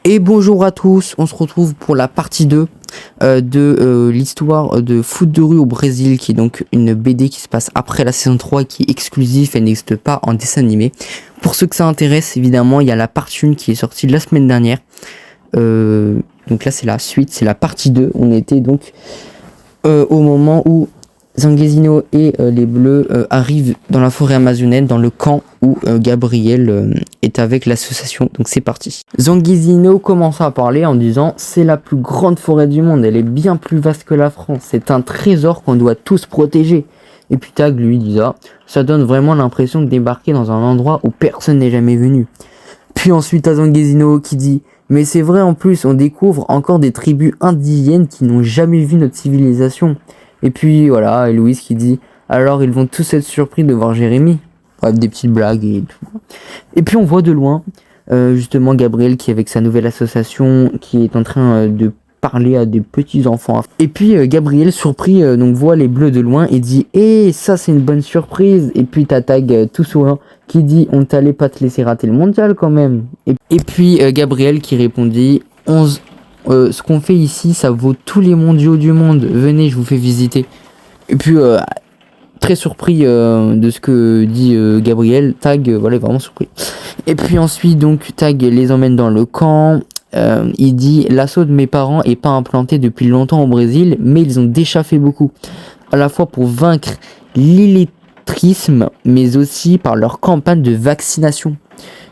Et bonjour à tous, on se retrouve pour la partie 2 de l'histoire de Foot de rue au Brésil, qui est donc une BD qui se passe après la saison 3, qui est exclusive, elle n'existe pas en dessin animé. Pour ceux que ça intéresse, évidemment, il y a la partie 1 qui est sortie la semaine dernière. Donc là c'est la suite, c'est la partie 2. On était donc au moment où Zanguezinho et les Bleus arrivent dans la forêt amazonienne, dans le camp où Gabriel est avec l'association. Donc c'est parti. Zanguezinho commence à parler en disant: c'est la plus grande forêt du monde, elle est bien plus vaste que la France, c'est un trésor qu'on doit tous protéger. Et puis Tag lui dit: ça donne vraiment l'impression de débarquer dans un endroit où personne n'est jamais venu. Puis ensuite à Zanguezinho qui dit: mais c'est vrai, en plus on découvre encore des tribus indigènes qui n'ont jamais vu notre civilisation. Et puis voilà, et Louise qui dit: alors ils vont tous être surpris de voir Jérémy. Bref, des petites blagues et tout. Et puis on voit de loin justement Gabriel qui est avec sa nouvelle association, qui est en train de parler à des petits enfants. Et puis Gabriel surpris donc voit les Bleus de loin et dit: ça c'est une bonne surprise. Et puis t'as Tag tout souriant qui dit: on t'allait pas te laisser rater le mondial quand même. Et puis Gabriel qui répondit: ce qu'on fait ici, ça vaut tous les mondiaux du monde. Venez, je vous fais visiter. Et puis, très surpris de ce que dit Gabriel, Tag, voilà, vraiment surpris. Et puis ensuite, donc, Tag les emmène dans le camp. Il dit: l'assaut de mes parents est pas implanté depuis longtemps au Brésil, mais ils ont déjà fait beaucoup. À la fois pour vaincre l'illettrisme, mais aussi par leur campagne de vaccination.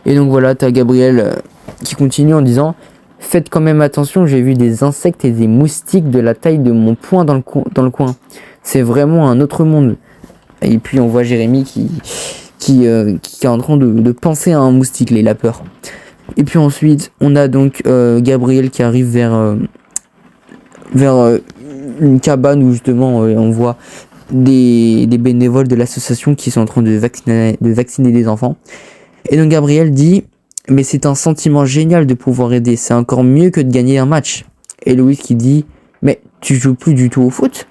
Et donc voilà, t'as Gabriel qui continue en disant: faites quand même attention, j'ai vu des insectes et des moustiques de la taille de mon poing dans le coin. C'est vraiment un autre monde. Et puis on voit Jérémy qui est en train de penser à un moustique, il a peur. Et puis ensuite, on a donc Gabriel qui arrive vers une cabane où justement on voit des bénévoles de l'association qui sont en train de vacciner des enfants. Et donc Gabriel dit: mais c'est un sentiment génial de pouvoir aider, c'est encore mieux que de gagner un match. Et Louis qui dit: mais tu joues plus du tout au foot?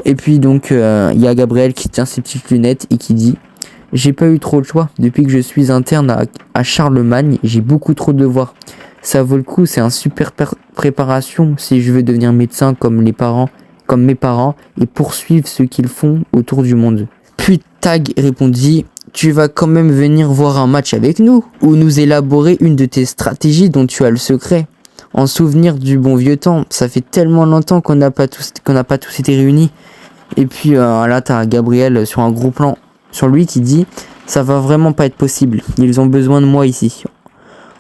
Et puis donc il y a Gabriel qui tient ses petites lunettes et qui dit: j'ai pas eu trop le choix, depuis que je suis interne à Charlemagne, j'ai beaucoup trop de devoirs. Ça vaut le coup, c'est un super préparation si je veux devenir médecin comme mes parents et poursuivre ce qu'ils font autour du monde. Puis Tag répondit: tu vas quand même venir voir un match avec nous, ou nous élaborer une de tes stratégies dont tu as le secret. En souvenir du bon vieux temps, ça fait tellement longtemps qu'on n'a pas tous été réunis. Et puis là t'as Gabriel sur un gros plan sur lui qui dit: ça va vraiment pas être possible, ils ont besoin de moi ici.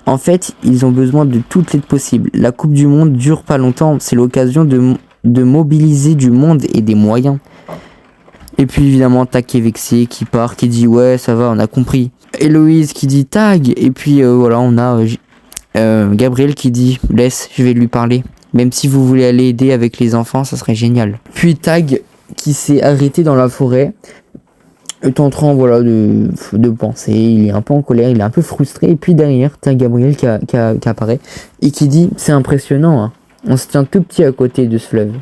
En fait, ils ont besoin de toute l'aide possible. La Coupe du Monde dure pas longtemps, c'est l'occasion de mobiliser du monde et des moyens. Et puis évidemment Tag qui est vexé, qui part, qui dit: ouais ça va, on a compris. Héloïse qui dit: Tag. Et puis voilà, on a Gabriel qui dit: laisse, je vais lui parler. Même si vous voulez aller aider avec les enfants, ça serait génial. Puis Tag qui s'est arrêté dans la forêt est en train de penser, il est un peu en colère, il est un peu frustré. Et puis derrière t'as Gabriel qui apparaît et qui dit: c'est impressionnant, hein. On se tient tout petit à côté de ce fleuve.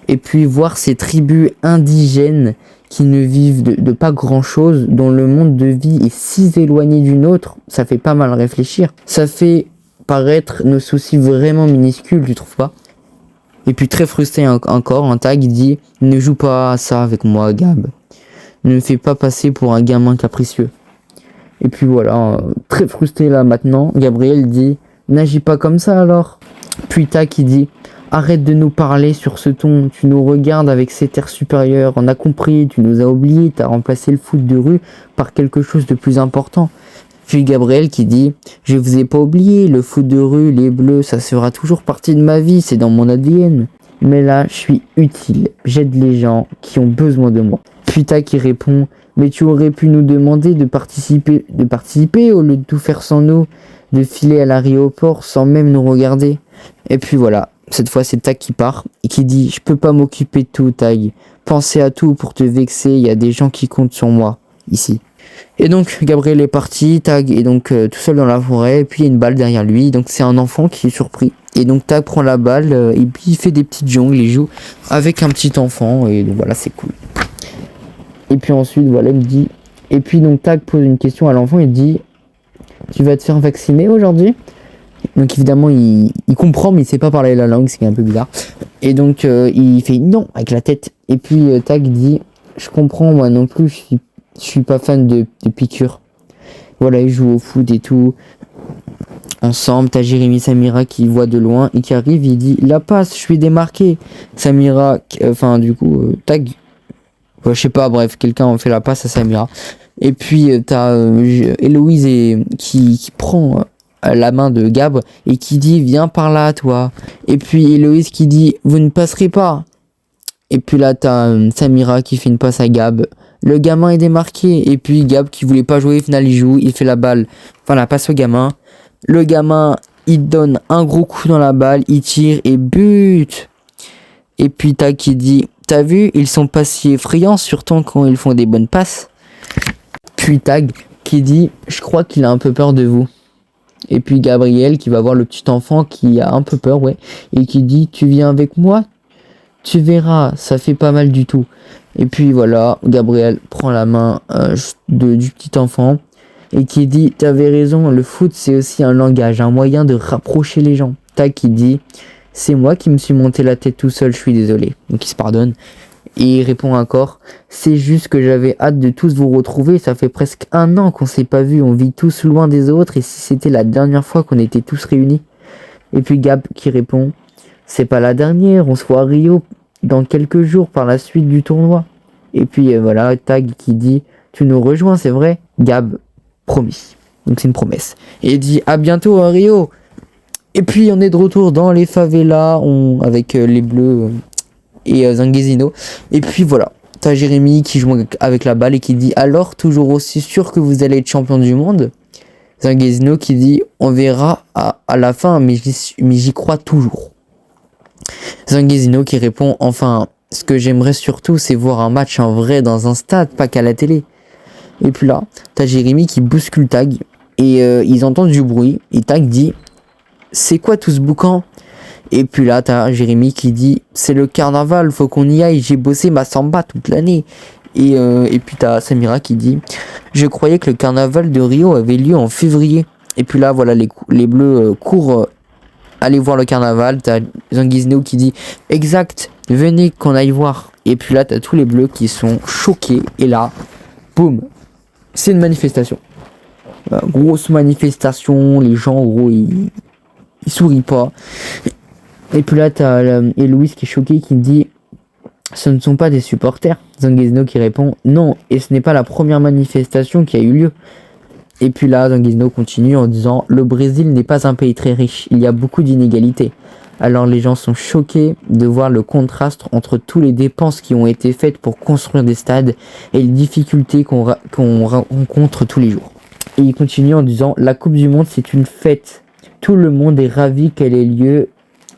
Et puis voir ces tribus indigènes qui ne vivent de pas grand chose, dont le monde de vie est si éloigné du nôtre, ça fait pas mal réfléchir. Ça fait paraître nos soucis vraiment minuscules, tu trouves pas? Et puis très frustré encore, un Tag dit: ne joue pas à ça avec moi, Gab. Ne me fais pas passer pour un gamin capricieux. Et puis voilà, très frustré là maintenant, Gabriel dit: n'agis pas comme ça alors. Puis Tag qui dit: arrête de nous parler sur ce ton, tu nous regardes avec cet air supérieur, on a compris, tu nous as oubliés, t'as remplacé le foot de rue par quelque chose de plus important. Puis Gabriel qui dit: je vous ai pas oublié, le foot de rue, les Bleus, ça sera toujours partie de ma vie, c'est dans mon ADN. Mais là, je suis utile, j'aide les gens qui ont besoin de moi. Puis Tag qui répond: mais tu aurais pu nous demander de participer au lieu de tout faire sans nous, de filer à l'aéroport sans même nous regarder. Et puis voilà, cette fois c'est Tag qui part et qui dit: je peux pas m'occuper de tout, Tag. Penser à tout pour te vexer, il y a des gens qui comptent sur moi, ici. Et donc Gabriel est parti, Tag est donc tout seul dans la forêt, et puis il y a une balle derrière lui, donc c'est un enfant qui est surpris. Et donc Tag prend la balle, et puis il fait des petites jongles, il joue avec un petit enfant, et donc voilà, c'est cool. Et puis ensuite, voilà, il me dit... Et puis donc Tag pose une question à l'enfant, il dit: tu vas te faire vacciner aujourd'hui? Donc évidemment il comprend mais il sait pas parler la langue, ce qui est un peu bizarre. Et donc il fait non avec la tête. Et puis Tag dit je comprends, moi non plus je suis pas fan de piqûres. Voilà, ils jouent au foot et tout. Ensemble, t'as Jérémy Samira qui voit de loin et qui arrive, il dit la passe, je suis démarqué. Samira, Tag, je sais pas, bref, quelqu'un en fait la passe à Samira. Et puis t'as Héloïse qui prend la main de Gab et qui dit viens par là toi. Et puis Héloïse qui dit vous ne passerez pas. Et puis là t'as Samira qui fait une passe à Gab. Le gamin est démarqué. Et puis Gab qui voulait pas jouer, au final il joue, il fait la balle, enfin la passe au gamin. Le gamin il donne un gros coup dans la balle, il tire et but. Et puis Tag qui dit t'as vu, ils sont pas si effrayants, surtout quand ils font des bonnes passes. Puis Tag qui dit je crois qu'il a un peu peur de vous. Et puis Gabriel qui va voir le petit enfant qui a un peu peur, ouais, et qui dit tu viens avec moi, tu verras, ça fait pas mal du tout. Et puis voilà, Gabriel prend la main du petit enfant et qui dit t'avais raison, le foot c'est aussi un langage, un moyen de rapprocher les gens. Tag qui dit c'est moi qui me suis monté la tête tout seul, je suis désolé. Donc il se pardonne. Et il répond encore c'est juste que j'avais hâte de tous vous retrouver, ça fait presque 1 an qu'on s'est pas vu, on vit tous loin des autres et si c'était la dernière fois qu'on était tous réunis. Et puis Gab qui répond c'est pas la dernière, on se voit à Rio dans quelques jours par la suite du tournoi. Et puis voilà, Tag qui dit tu nous rejoins, c'est vrai? Gab promis, donc c'est une promesse. Et il dit à bientôt à Rio. Et puis on est de retour dans les favelas avec les bleus et Zanguezino. Et puis voilà, t'as Jérémy qui joue avec la balle et qui dit alors toujours aussi sûr que vous allez être champion du monde? Zanguezino qui dit on verra à la fin mais j'y crois toujours. Zanguezino qui répond enfin ce que j'aimerais surtout c'est voir un match en vrai dans un stade, pas qu'à la télé. Et puis là t'as Jérémy qui bouscule Tag et ils entendent du bruit et Tag dit c'est quoi tout ce boucan? Et puis là t'as Jérémy qui dit c'est le carnaval, faut qu'on y aille, j'ai bossé ma samba toute l'année. Et puis t'as Samira qui dit je croyais que le carnaval de Rio avait lieu en février. Et puis là voilà les bleus courent aller voir le carnaval. T'as Zanguezino qui dit exact, venez qu'on aille voir. Et puis là t'as tous les bleus qui sont choqués et là boum, c'est une manifestation. Grosse manifestation, les gens gros ils sourient pas. Et puis là t'as Héloïse qui est choquée qui dit ce ne sont pas des supporters. Zanguezino qui répond non, et ce n'est pas la première manifestation qui a eu lieu. Et puis là Zanguezino continue en disant le Brésil n'est pas un pays très riche, il y a beaucoup d'inégalités. Alors les gens sont choqués de voir le contraste entre toutes les dépenses qui ont été faites pour construire des stades et les difficultés qu'on rencontre tous les jours. Et il continue en disant la Coupe du Monde c'est une fête. Tout le monde est ravi qu'elle ait lieu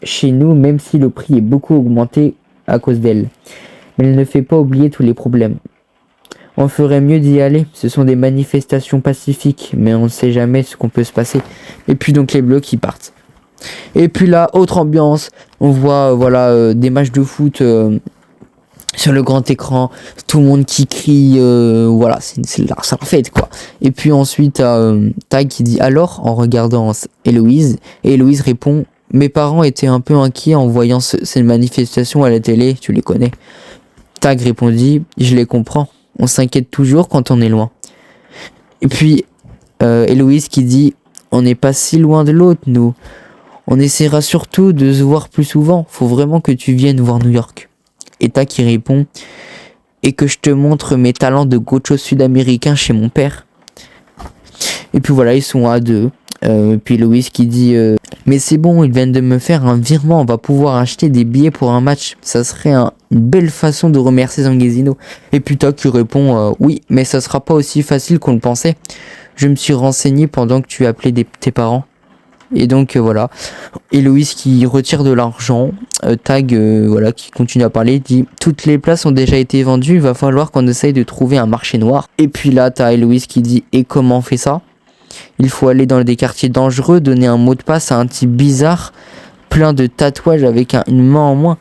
chez nous, même si le prix est beaucoup augmenté à cause d'elle. Mais elle ne fait pas oublier tous les problèmes. On ferait mieux d'y aller, ce sont des manifestations pacifiques, mais on ne sait jamais ce qu'on peut se passer. Et puis donc les bleus qui partent. Et puis là, autre ambiance, on voit des matchs de foot sur le grand écran, tout le monde qui crie, c'est la fête quoi. Et puis ensuite Tag qui dit alors en regardant Héloïse, et Héloïse répond mes parents étaient un peu inquiets en voyant ces manifestations à la télé, tu les connais. Tag répondit je les comprends, on s'inquiète toujours quand on est loin. Et puis Héloïse qui dit on n'est pas si loin de l'autre nous, on essaiera surtout de se voir plus souvent, faut vraiment que tu viennes voir New York. Et Tag qui répond et que je te montre mes talents de gaucho sud-américain chez mon père. Et puis voilà, ils sont à deux. Puis Louise qui dit mais c'est bon, ils viennent de me faire un virement, on va pouvoir acheter des billets pour un match, ça serait une belle façon de remercier Zanguezino. Et puis Tag qui répond oui, mais ça sera pas aussi facile qu'on le pensait, je me suis renseigné pendant que tu appelais tes parents. Et donc voilà, Héloïse qui retire de l'argent, Tag qui continue à parler, dit toutes les places ont déjà été vendues, il va falloir qu'on essaye de trouver un marché noir. Et puis là t'as Héloïse qui dit et comment on fait ça? Il faut aller dans des quartiers dangereux, donner un mot de passe à un type bizarre, plein de tatouages avec une main en moins.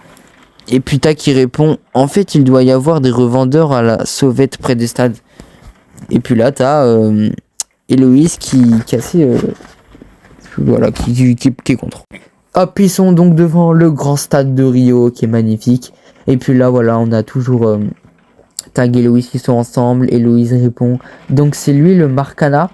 Et puis Tag qui répond en fait il doit y avoir des revendeurs à la sauvette près des stades. Et puis là t'as Héloïse qui est assez voilà, qui est contre. Hop, ils sont donc devant le grand stade de Rio qui est magnifique. Et puis là, voilà, on a toujours Tag et Loïs qui sont ensemble. Et Loïs répond, donc c'est lui le Marcana?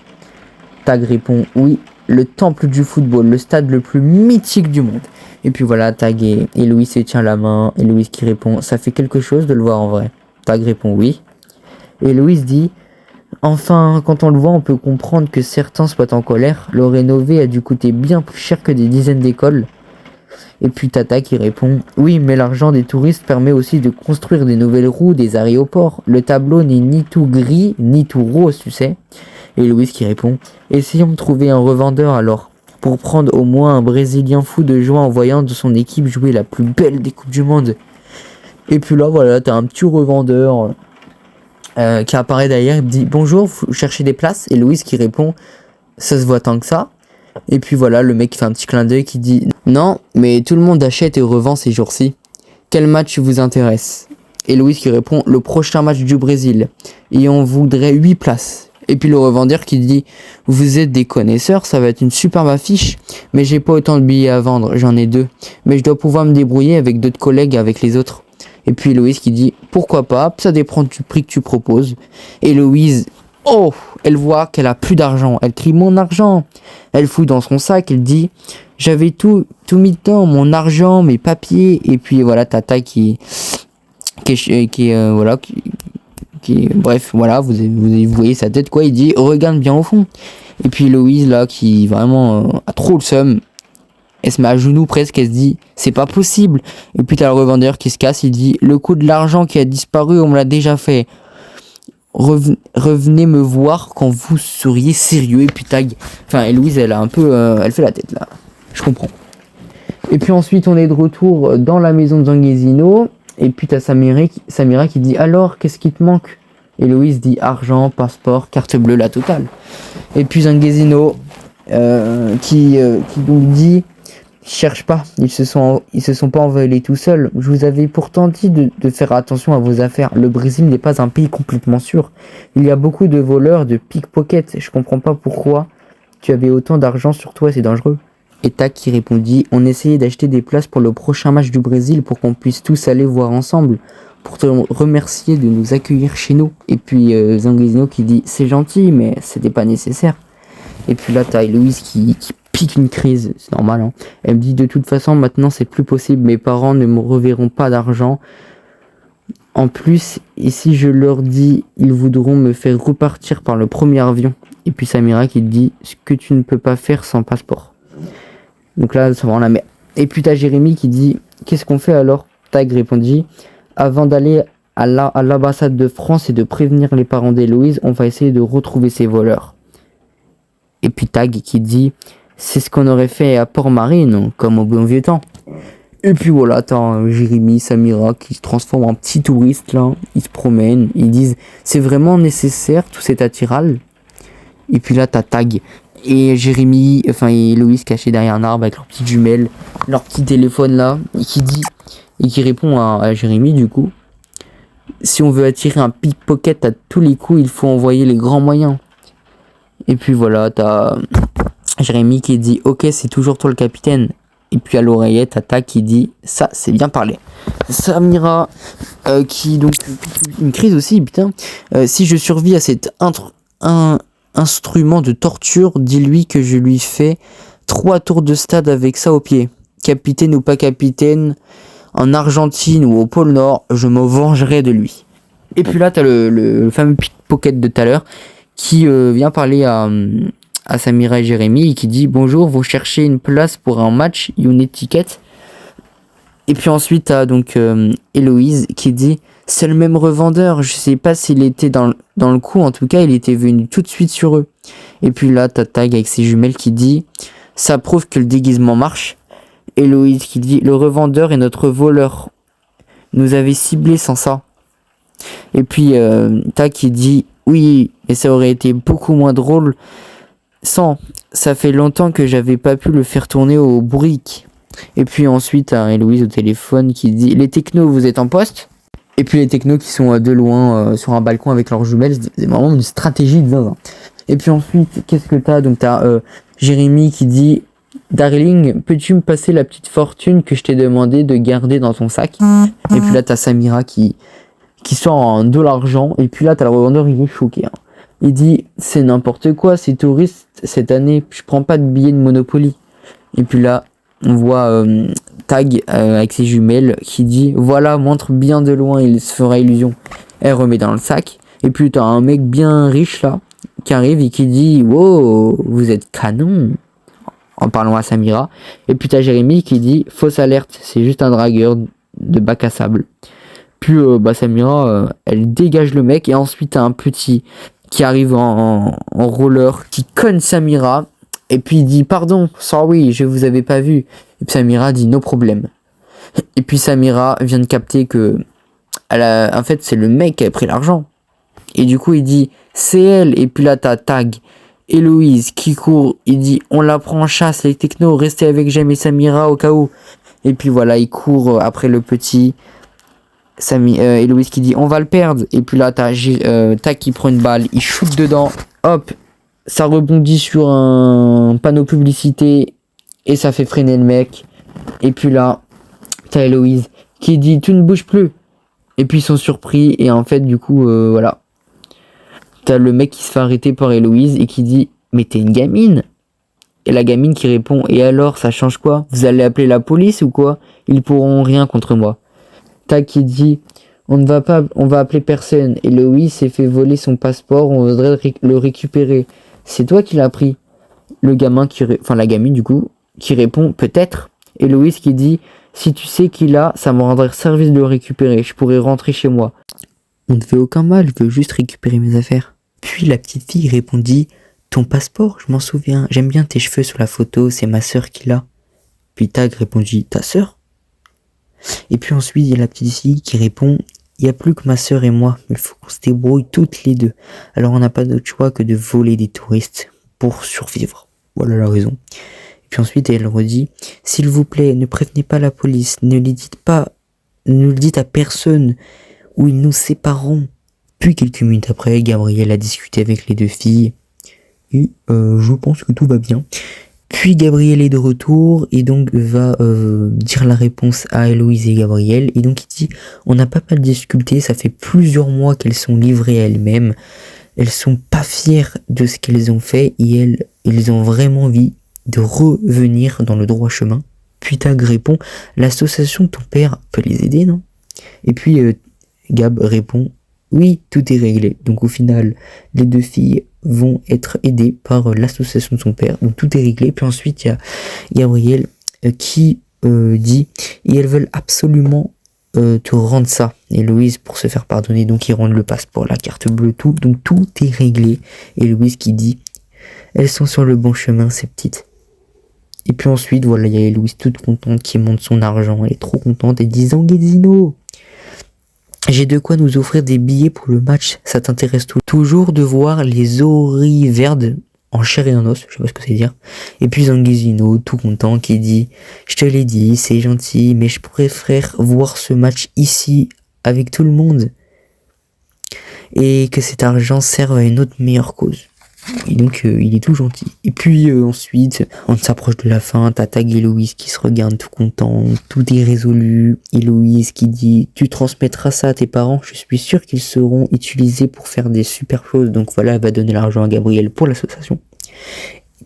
Tag répond, oui, le temple du football, le stade le plus mythique du monde. Et puis voilà, Tag et Loïs se tient la main. Et Loïs qui répond, ça fait quelque chose de le voir en vrai. Tag répond, oui. Et Loïs dit, enfin, quand on le voit, on peut comprendre que certains soient en colère. Le rénover a dû coûter bien plus cher que des dizaines d'écoles. Et puis Tata qui répond, oui, mais l'argent des touristes permet aussi de construire des nouvelles routes, des aéroports. Le tableau n'est ni tout gris, ni tout rose, tu sais. Et Louise qui répond, essayons de trouver un revendeur alors, pour prendre au moins un Brésilien fou de joie en voyant de son équipe jouer la plus belle des Coupes du Monde. Et puis là, voilà, t'as un petit revendeur qui apparaît derrière, il me dit, bonjour, vous cherchez des places? Et Louise qui répond, ça se voit tant que ça. Et puis voilà, le mec fait un petit clin d'œil qui dit, non, mais tout le monde achète et revend ces jours-ci. Quel match vous intéresse? Et Louise qui répond, le prochain match du Brésil. Et on voudrait 8 places. Et puis le revendeur qui dit, vous êtes des connaisseurs, ça va être une superbe affiche, mais j'ai pas autant de billets à vendre, j'en ai 2. Mais je dois pouvoir me débrouiller avec d'autres collègues, avec les autres. Et puis Louise qui dit, pourquoi pas, ça dépend du prix que tu proposes. Et Louise, oh, elle voit qu'elle a plus d'argent, elle crie mon argent. Elle fouille dans son sac, elle dit, j'avais tout mis dedans, mon argent, mes papiers. Et puis voilà, Tata bref, voilà, vous voyez sa tête quoi, il dit, regarde bien au fond. Et puis Louise là, qui vraiment a trop le seum, elle se met à genoux presque, elle se dit, c'est pas possible. Et puis t'as le revendeur qui se casse, il dit, le coût de l'argent qui a disparu, on me l'a déjà fait. Revenez me voir quand vous seriez sérieux. Et puis Tag, enfin, et Louise, elle a un peu, elle fait la tête là, je comprends. Et puis ensuite, on est de retour dans la maison de Zanguesino. Et puis t'as Samira qui dit, alors, qu'est-ce qui te manque? Et Louise dit, argent, passeport, carte bleue, la totale. Et puis Zanguesino, qui donc dit, cherche pas, ils se sont pas envolés tout seuls. Je vous avais pourtant dit de faire attention à vos affaires. Le Brésil n'est pas un pays complètement sûr. Il y a beaucoup de voleurs, de pickpockets. Je comprends pas pourquoi tu avais autant d'argent sur toi, c'est dangereux. Et Tac qui répondit, on essayait d'acheter des places pour le prochain match du Brésil pour qu'on puisse tous aller voir ensemble, pour te remercier de nous accueillir chez nous. Et puis Zanguesino qui dit, c'est gentil, mais c'était pas nécessaire. Et puis là, t'as Louise qui pique une crise, c'est normal, hein. Elle me dit, de toute façon, maintenant, c'est plus possible. Mes parents ne me reverront pas d'argent. En plus, et si je leur dis, ils voudront me faire repartir par le premier avion. Et puis Samira qui dit, ce que tu ne peux pas faire sans passeport. Donc là, ça va en la merde. Et puis t'as Jérémy qui dit, qu'est-ce qu'on fait alors? Tag répondit, avant d'aller à l'ambassade de France et de prévenir les parents d'Héloïse, on va essayer de retrouver ces voleurs. Et puis Tag qui dit, c'est ce qu'on aurait fait à Port-Marine, comme au bon vieux temps. Et puis voilà, t'as Jérémy, Samira qui se transforment en petits touristes là, ils se promènent, ils disent, c'est vraiment nécessaire tout cet attiral? Et puis là, t'as Tag et Jérémy, enfin et Loïs cachés derrière un arbre avec leurs petites jumelles, leur petit téléphone là, et qui répond à Jérémy du coup, si on veut attirer un pickpocket à tous les coups, il faut envoyer les grands moyens. Et puis voilà, t'as Jérémy qui dit, ok, c'est toujours toi le capitaine. Et puis à l'oreillette, Tata qui dit, ça c'est bien parlé. Samira qui donc une crise aussi, putain. Si je survis à cet instrument de torture, dis-lui que je lui fais 3 tours de stade avec ça au pied. Capitaine ou pas capitaine, en Argentine ou au pôle Nord, je me vengerai de lui. Et puis là, t'as le fameux pickpocket de tout à l'heure qui vient parler à Samira et Jérémy et qui dit, bonjour, vous cherchez une place pour un match, une étiquette. Et puis ensuite, t'as donc Héloïse qui dit, c'est le même revendeur, je sais pas s'il était dans le coup, en tout cas il était venu tout de suite sur eux. Et puis là t'as Tag avec ses jumelles qui dit, ça prouve que le déguisement marche. Héloïse qui dit, le revendeur est notre voleur, nous avait ciblé sans ça. Et puis Tag qui dit, oui, mais ça aurait été beaucoup moins drôle sans, ça fait longtemps que j'avais pas pu le faire tourner au bourrique. Et puis ensuite Héloïse au téléphone qui dit, les technos vous êtes en poste? Et puis les technos qui sont de loin sur un balcon avec leurs jumelles, c'est vraiment une stratégie de zinzin. Et puis ensuite, qu'est-ce que t'as? Donc t'as Jérémy qui dit, Darling, peux-tu me passer la petite fortune que je t'ai demandé de garder dans ton sac? Et puis là, t'as Samira qui sort de l'argent. Et puis là, t'as le revendeur, il est choqué. Hein. Il dit, c'est n'importe quoi, ces touristes, cette année, je prends pas de billets de Monopoly. Et puis là, on voit Tag avec ses jumelles qui dit, voilà, montre bien de loin, il se fera illusion. Elle remet dans le sac. Et puis t'as un mec bien riche là, qui arrive et qui dit, wow, vous êtes canon. En parlant à Samira. Et puis t'as Jérémy qui dit, fausse alerte, c'est juste un dragueur de bac à sable. Puis Samira, elle dégage le mec. Et ensuite t'as un petit qui arrive en roller, qui conne Samira. Et puis il dit, pardon, sorry, je vous avais pas vu. Et puis Samira dit, no problème. Et puis Samira vient de capter que, en fait, c'est le mec qui a pris l'argent. Et du coup, il dit, c'est elle. Et puis là, t'as Tag, Héloïse qui court. Il dit, on la prend en chasse, les technos, restez avec Jem et Samira au cas où. Et puis voilà, il court après le petit. Héloïse qui dit, on va le perdre. Et puis là, t'as Tag qui prend une balle, il shoot dedans. Hop, ça rebondit sur un panneau publicité. Et ça fait freiner le mec. Et puis là, t'as Héloïse qui dit, tu ne bouges plus. Et puis ils sont surpris. Et en fait, du coup, voilà. T'as le mec qui se fait arrêter par Héloïse et qui dit, mais t'es une gamine. Et la gamine qui répond, et alors, ça change quoi? Vous allez appeler la police ou quoi? Ils pourront rien contre moi. Tac qui dit, on va appeler personne. Héloïse s'est fait voler son passeport, on voudrait le récupérer. C'est toi qui l'as pris. Le gamin la gamine du coup, qui répond, peut-être. Héloïse qui dit, si tu sais qu'il a, ça me rendrait service de le récupérer. Je pourrais rentrer chez moi. On ne fait aucun mal, je veux juste récupérer mes affaires. Puis la petite fille répondit, ton passeport, je m'en souviens, j'aime bien tes cheveux sur la photo, c'est ma sœur qui l'a. Puis Tag répondit, ta sœur? Et puis ensuite, il y a la petite fille qui répond, il n'y a plus que ma sœur et moi, il faut qu'on se débrouille toutes les deux. Alors on n'a pas d'autre choix que de voler des touristes pour survivre. Voilà la raison. Et puis ensuite, elle redit, s'il vous plaît, ne prévenez pas la police, ne le dites à personne, où ils nous sépareront. Puis quelques minutes après, Gabriel a discuté avec les deux filles. Et je pense que tout va bien. Puis Gabriel est de retour et donc va dire la réponse à Héloïse et Gabriel. Et donc il dit, on n'a pas mal discuté, ça fait plusieurs mois qu'elles sont livrées à elles-mêmes. Elles sont pas fières de ce qu'elles ont fait et elles ont vraiment envie de revenir dans le droit chemin. Puis Tag répond, l'association de ton père peut les aider, non? Et puis Gab répond, oui, tout est réglé. Donc au final, les deux filles vont être aidées par l'association de son père. Donc tout est réglé. Puis ensuite, il y a Gabriel qui dit, et elles veulent absolument te rendre ça. Et Louise pour se faire pardonner. Donc ils rendent le passeport, la carte bleue, tout. Donc tout est réglé. Et Louise qui dit, elles sont sur le bon chemin, ces petites. Et puis ensuite, voilà, il y a Louise toute contente qui monte son argent. Elle est trop contente et dit, Zanguezzino, j'ai de quoi nous offrir des billets pour le match, ça t'intéresse toujours de voir les oreilles verdes en chair et en os, je sais pas ce que c'est dire. Et puis Zanguezzino, tout content, qui dit, je te l'ai dit, c'est gentil, mais je préfère voir ce match ici, avec tout le monde. Et que cet argent serve à une autre meilleure cause. Et donc il est tout gentil. Et puis ensuite, on s'approche de la fin, t'as Tag et Héloïse qui se regardent tout contents, tout est résolu. Héloïse qui dit, tu transmettras ça à tes parents, je suis sûr qu'ils seront utilisés pour faire des super choses. Donc voilà, elle va donner l'argent à Gabriel pour l'association.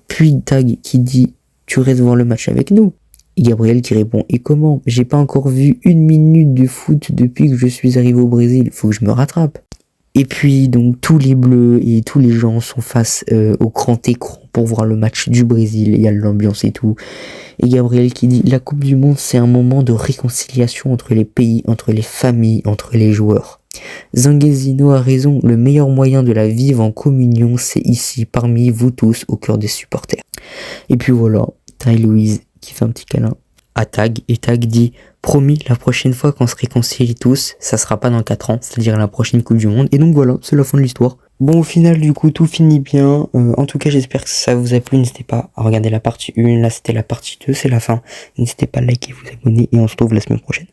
Puis Tag qui dit, tu restes voir le match avec nous. Et Gabriel qui répond, et comment? J'ai pas encore vu 1 minute de foot depuis que je suis arrivé au Brésil, faut que je me rattrape. Et puis donc tous les bleus et tous les gens sont face au grand écran pour voir le match du Brésil, il y a l'ambiance et tout. Et Gabriel qui dit, la Coupe du Monde c'est un moment de réconciliation entre les pays, entre les familles, entre les joueurs. Zanguezzino a raison, le meilleur moyen de la vivre en communion c'est ici, parmi vous tous, au cœur des supporters. Et puis voilà, t'as Héloïse qui fait un petit câlin à Tag, et Tag dit, promis, la prochaine fois qu'on se réconcilie tous, ça sera pas dans 4 ans, c'est-à-dire la prochaine Coupe du Monde. Et donc voilà, c'est la fin de l'histoire. Bon, au final, du coup, tout finit bien. En tout cas, j'espère que ça vous a plu. N'hésitez pas à regarder la partie 1. Là, c'était la partie 2, c'est la fin. N'hésitez pas à liker, vous abonner, et on se retrouve la semaine prochaine.